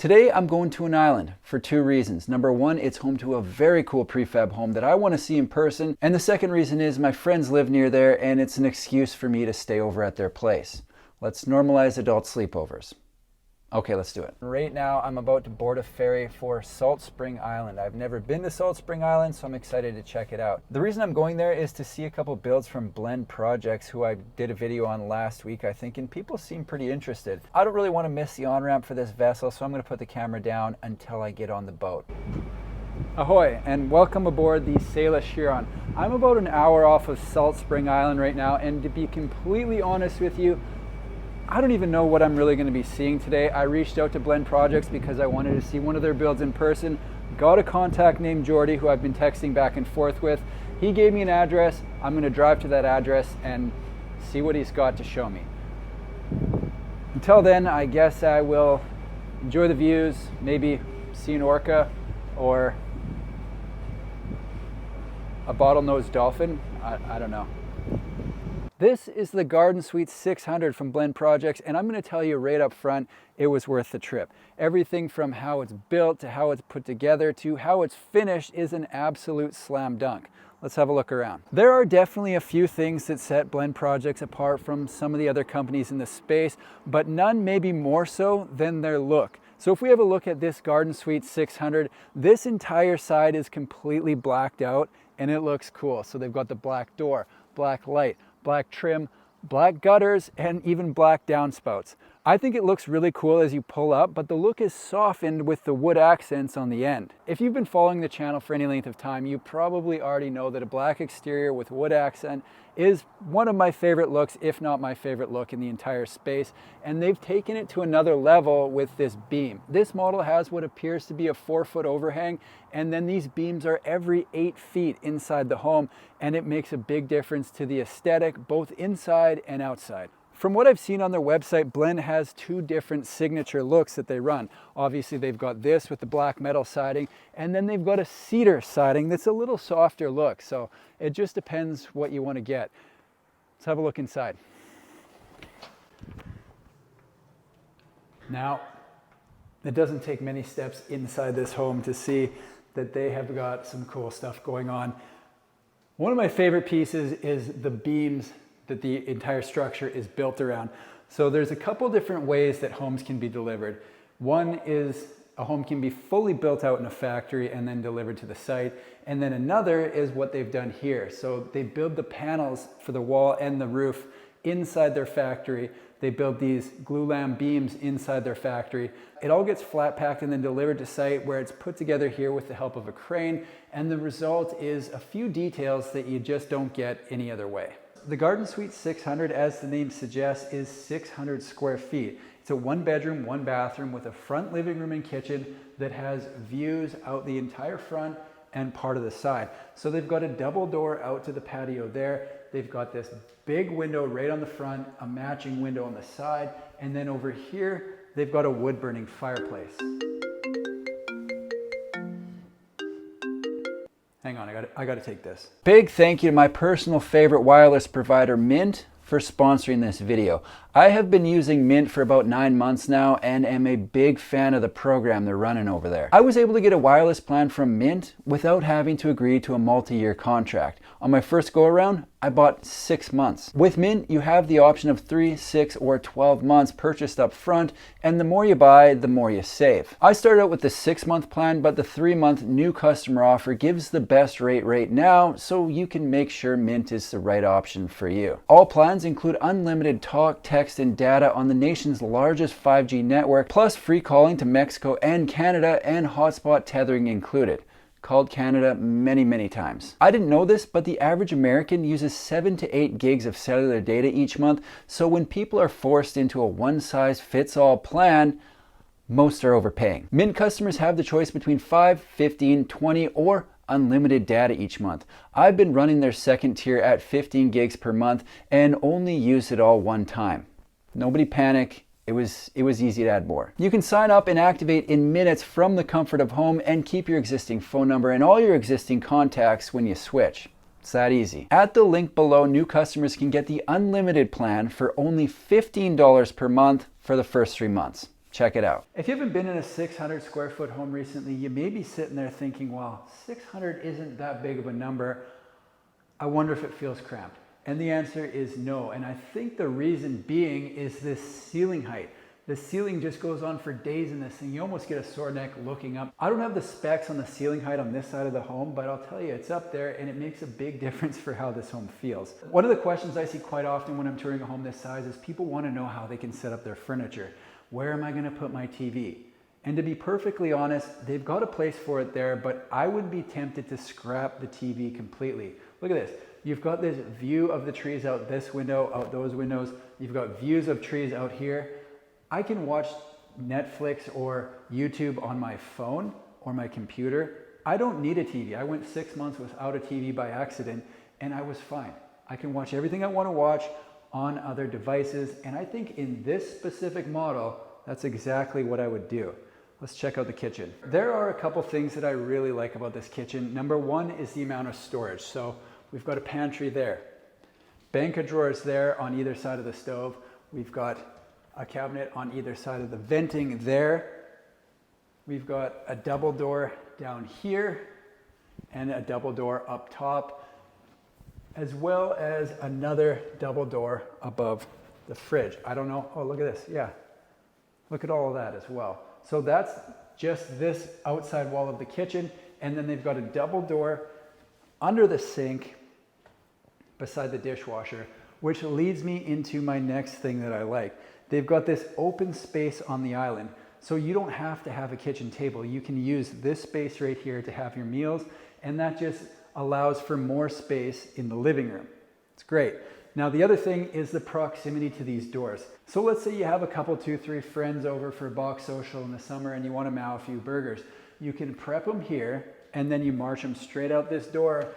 Today I'm going to an island for two reasons. Number one, it's home to a very cool prefab home that I want to see in person. And the second reason is my friends live near there and it's an excuse for me to stay over at their place. Let's normalize adult sleepovers. Okay, let's do it. Right now, I'm about to board a ferry for Salt Spring Island. I've never been to Salt Spring Island, so I'm excited to check it out. The reason I'm going there is to see a couple builds from Blend Projects, who I did a video on last week, I think, and people seem pretty interested. I don't really want to miss the on-ramp for this vessel, so I'm going to put the camera down until I get on the boat. Ahoy, and welcome aboard the Sailor Chiron. I'm about an hour off of Salt Spring Island right now, and to be completely honest with you, I don't even know what I'm really going to be seeing today. I reached out to Blend Projects because I wanted to see one of their builds in person. Got a contact named Jordy who I've been texting back and forth with. He gave me an address. I'm going to drive to that address and see what he's got to show me. Until then, I guess I will enjoy the views, maybe see an orca or a bottlenose dolphin. I don't know. This is the Garden Suite 600 from Blend Projects, and I'm going to tell you right up front, it was worth the trip. Everything from how it's built to how it's put together to how it's finished is an absolute slam dunk. Let's have a look around. There are definitely a few things that set Blend Projects apart from some of the other companies in the space, but none maybe more so than their look. So if we have a look at this Garden Suite 600, this entire side is completely blacked out and it looks cool. So they've got the black door, black light, black trim, black gutters, and even black downspouts. I think it looks really cool as you pull up, but the look is softened with the wood accents on the end. If you've been following the channel for any length of time, you probably already know that a black exterior with wood accent is one of my favorite looks, if not my favorite look in the entire space. And they've taken it to another level with this beam. This model has what appears to be a 4-foot overhang, and then these beams are every 8 feet inside the home, and it makes a big difference to the aesthetic, both inside and outside. From what I've seen on their website, Blend has two different signature looks that they run. Obviously, they've got this with the black metal siding, and then they've got a cedar siding that's a little softer look. So it just depends what you want to get. Let's have a look inside. Now, it doesn't take many steps inside this home to see that they have got some cool stuff going on. One of my favorite pieces is the beams that the entire structure is built around. So there's a couple different ways that homes can be delivered. One is a home can be fully built out in a factory and then delivered to the site. And then another is what they've done here. So they build the panels for the wall and the roof inside their factory. They build these glue-lam beams inside their factory. It all gets flat packed and then delivered to site where it's put together here with the help of a crane. And the result is a few details that you just don't get any other way. The Garden Suite 600, as the name suggests, is 600 square feet. It's a 1-bedroom, 1-bathroom with a front living room and kitchen that has views out the entire front and part of the side. So they've got a double door out to the patio there. They've got this big window right on the front, a matching window on the side, and then over here, they've got a wood-burning fireplace. Hang on, I gotta take this. Big thank you to my personal favorite wireless provider, Mint, for sponsoring this video. I have been using Mint for about 9 months now and am a big fan of the program they're running over there. I was able to get a wireless plan from Mint without having to agree to a multi-year contract. On my first go around, I bought 6 months. With Mint, you have the option of 3, 6, or 12 months purchased up front, and the more you buy, the more you save. I started out with the 6-month plan, but the 3-month new customer offer gives the best rate right now, so you can make sure Mint is the right option for you. All plans include unlimited talk, text, and data on the nation's largest 5G network, plus free calling to Mexico and Canada, and hotspot tethering included. Called Canada many times. I didn't know this, but the average American uses 7 to 8 gigs of cellular data each month, so when people are forced into a one-size-fits-all plan, most are overpaying. Mint customers have the choice between 5, 15, 20, or unlimited data each month. I've been running their second tier at 15 gigs per month and only used it all one time. Nobody panic. It was easy to add more. You can sign up and activate in minutes from the comfort of home and keep your existing phone number and all your existing contacts when you switch. It's that easy. At the link below, new customers can get the unlimited plan for only $15 per month for the first 3 months. Check it out. If you haven't been in a 600 square foot home recently, you may be sitting there thinking, well, 600 isn't that big of a number. I wonder if it feels cramped. And the answer is no. And I think the reason being is this ceiling height. The ceiling just goes on for days in this thing. You almost get a sore neck looking up. I don't have the specs on the ceiling height on this side of the home, but I'll tell you, it's up there and it makes a big difference for how this home feels. One of the questions I see quite often when I'm touring a home this size is people want to know how they can set up their furniture. Where am I going to put my TV? And to be perfectly honest, they've got a place for it there, but I would be tempted to scrap the TV completely. Look at this. You've got this view of the trees out this window, out those windows. You've got views of trees out here. I can watch Netflix or YouTube on my phone or my computer. I don't need a TV. I went 6 months without a TV by accident and I was fine. I can watch everything I want to watch on other devices. And I think in this specific model, that's exactly what I would do. Let's check out the kitchen. There are a couple things that I really like about this kitchen. Number one is the amount of storage. So we've got a pantry there, bank of drawers there on either side of the stove. We've got a cabinet on either side of the venting there. We've got a double door down here and a double door up top, as well as another double door above the fridge. I don't know. Oh, look at this. Yeah. Look at all of that as well. So that's just this outside wall of the kitchen. And then they've got a double door under the sink beside the dishwasher, which leads me into my next thing that I like. They've got this open space on the island, so you don't have to have a kitchen table. You can use this space right here to have your meals, and that just allows for more space in the living room. It's great. Now, the other thing is the proximity to these doors. So let's say you have a couple, 2-3 friends over for a box social in the summer and you want to mow a few burgers. You can prep them here, and then you march them straight out this door,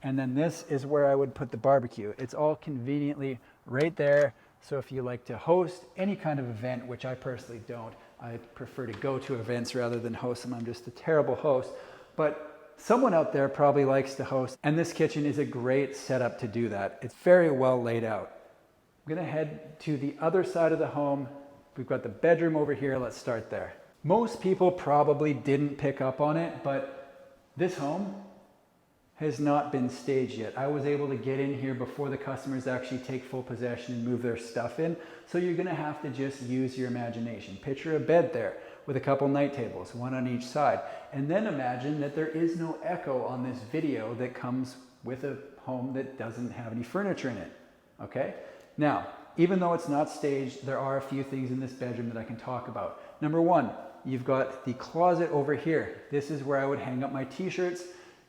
and then this is where I would put the barbecue. It's all conveniently right there. So if you like to host any kind of event, which I personally don't, I prefer to go to events rather than host them. I'm just a terrible host. But someone out there probably likes to host, and this kitchen is a great setup to do that. It's very well laid out. I'm gonna head to the other side of the home. We've got the bedroom over here. Let's start there. Most people probably didn't pick up on it, but this home has not been staged yet. I was able to get in here before the customers actually take full possession and move their stuff in. So you're gonna have to just use your imagination. Picture a bed there with a couple night tables, one on each side. And then imagine that there is no echo on this video that comes with a home that doesn't have any furniture in it, okay? Now, even though it's not staged, there are a few things in this bedroom that I can talk about. Number one, you've got the closet over here. This is where I would hang up my t-shirts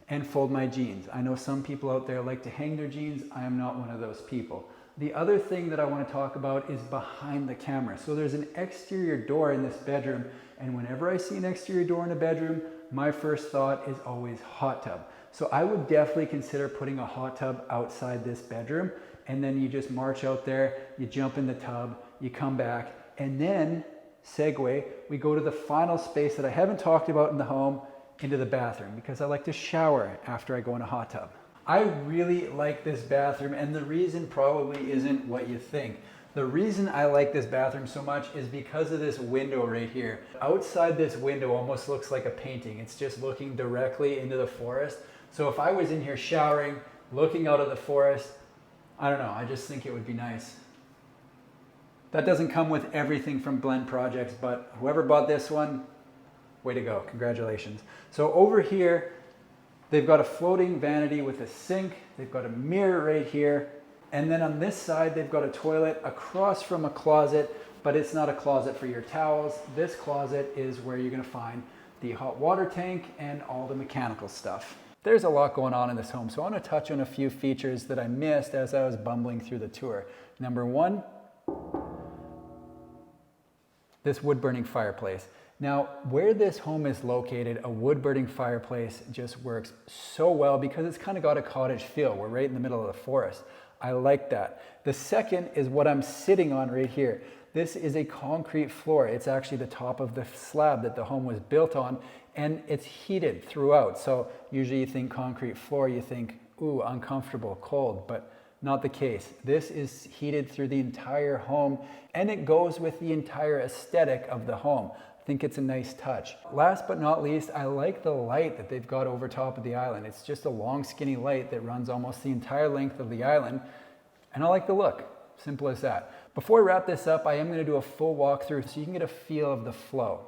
and fold my jeans. I know some people out there like to hang their jeans. I am not one of those people. The other thing that I want to talk about is behind the camera. So there's an exterior door in this bedroom, and whenever I see an exterior door in a bedroom, my first thought is always hot tub. So I would definitely consider putting a hot tub outside this bedroom, and then you just march out there, you jump in the tub, you come back, and then, segue, we go to the final space that I haven't talked about in the home, into the bathroom, because I like to shower after I go in a hot tub. I really like this bathroom, and the reason probably isn't what you think. The reason I like this bathroom so much is because of this window right here. Outside this window almost looks like a painting. It's just looking directly into the forest. So if I was in here showering, looking out at the forest, I don't know, I just think it would be nice. That doesn't come with everything from Blend Projects, but whoever bought this one, way to go, congratulations. So over here, they've got a floating vanity with a sink. They've got a mirror right here. And then on this side, they've got a toilet across from a closet, but it's not a closet for your towels. This closet is where you're gonna find the hot water tank and all the mechanical stuff. There's a lot going on in this home, so I want to touch on a few features that I missed as I was bumbling through the tour. Number one, this wood-burning fireplace. Now, where this home is located, a wood-burning fireplace just works so well because it's kind of got a cottage feel. We're right in the middle of the forest. I like that. The second is what I'm sitting on right here. This is a concrete floor. It's actually the top of the slab that the home was built on, and it's heated throughout. So usually you think concrete floor, you think, ooh, uncomfortable, cold, but Not the case. This is heated through the entire home, and it goes with the entire aesthetic of the home. I think it's a nice touch. Last but not least, I like the light that they've got over top of the island. It's just a long skinny light that runs almost the entire length of the island, and I like the look. Simple as that. Before I wrap this up, I am going to do a full walkthrough so you can get a feel of the flow.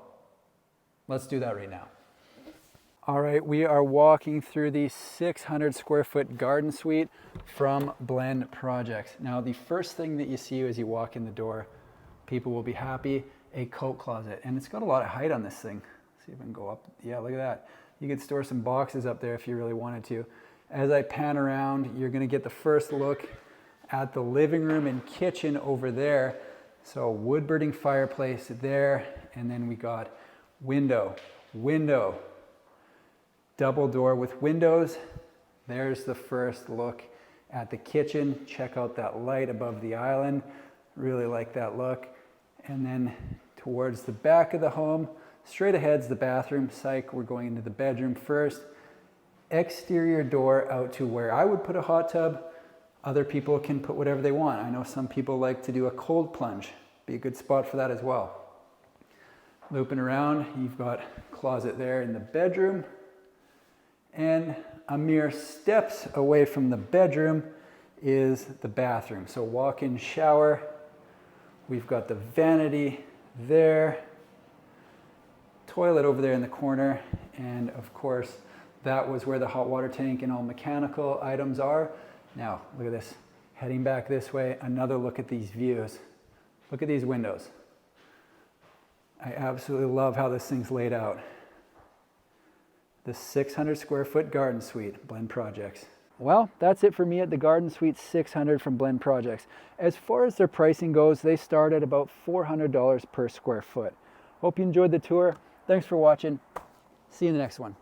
Let's do that right now. All right, we are walking through the 600 square foot garden suite from Blend Projects. Now, the first thing that you see as you walk in the door, people will be happy, a coat closet. And it's got a lot of height on this thing. See if I can go up. Yeah, look at that. You could store some boxes up there if you really wanted to. As I pan around, you're gonna get the first look at the living room and kitchen over there. So wood burning fireplace there, and then we got window, double door with windows. There's the first look at the kitchen. Check out that light above the island. Really like that look. And then towards the back of the home, straight ahead's the bathroom. Psych, we're going into the bedroom first. Exterior door out to where I would put a hot tub. Other people can put whatever they want. I know some people like to do a cold plunge. Be a good spot for that as well. Looping around, you've got closet there in the bedroom. And a mere steps away from the bedroom is the bathroom. So walk-in shower. We've got the vanity there. Toilet over there in the corner. And of course, that was where the hot water tank and all mechanical items are. Now, look at this. Heading back this way, another look at these views. Look at these windows. I absolutely love how this thing's laid out. The 600 square foot garden suite, Blend Projects. Well, that's it for me at the Garden Suite 600 from Blend Projects. As far as their pricing goes, they start at about $400 per square foot. Hope you enjoyed the tour. Thanks for watching. See you in the next one.